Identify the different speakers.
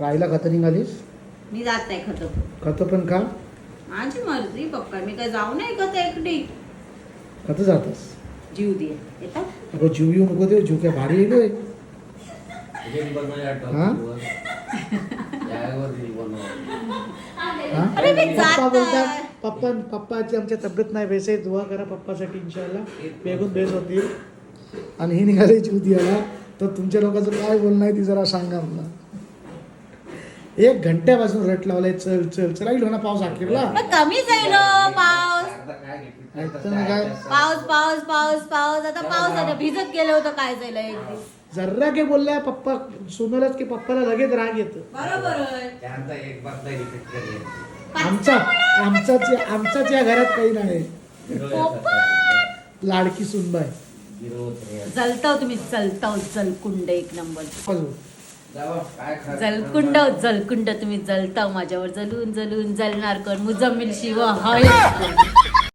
Speaker 1: राहिला खत निघालीस?
Speaker 2: मी जात नाही खत.
Speaker 1: खत पण का?
Speaker 2: माझी मर्जी पप्पा, मी काय जाऊ नाही खत एकटी.
Speaker 1: खत जातस?
Speaker 2: जीव दे येतात.
Speaker 1: अगं जीव येऊ नको देऊ, जीव काय भारी येलोय.
Speaker 2: अरे मी जात
Speaker 1: पप्पा बोलतात
Speaker 2: नाही.
Speaker 1: पप्पाची आमच्या तब्येत नाही बेस आहे, दुआ करा पप्पासाठी इंशाल्लाह बेगून बेस होतील. आणि हे निघाले जीव द्यायला, तर तुमच्या लोकांचं काय बोलणं आहे ती जरा सांगा मला. 1 घंट्यापासून रट लावलाय, चल चल चल. राहील ना पाऊस अखेरला.
Speaker 2: मग कमी जाईल हो, पाऊस
Speaker 1: ऐकतं ना काय?
Speaker 2: पाऊस पाऊस पाऊस पाऊस. आता पाऊस आता भिजत गेलं होतं, काय झालं एक दिवस.
Speaker 1: जर्रा के बोलल्या पप्पा सुनलच की पप्पाला लगेच राग येतो.
Speaker 2: बरोबर आहे.
Speaker 1: आमचाच या घरात काही नाही. लाडकी सुनबाई
Speaker 2: जलताव तुम्ही, जलताव जलकुंड एक नंबर.
Speaker 1: बाजू.
Speaker 2: जलकुंड तुम्ही जलताव माझ्यावर. जलून जलून जलणार कोण? मुजम्मिल शिव हाय.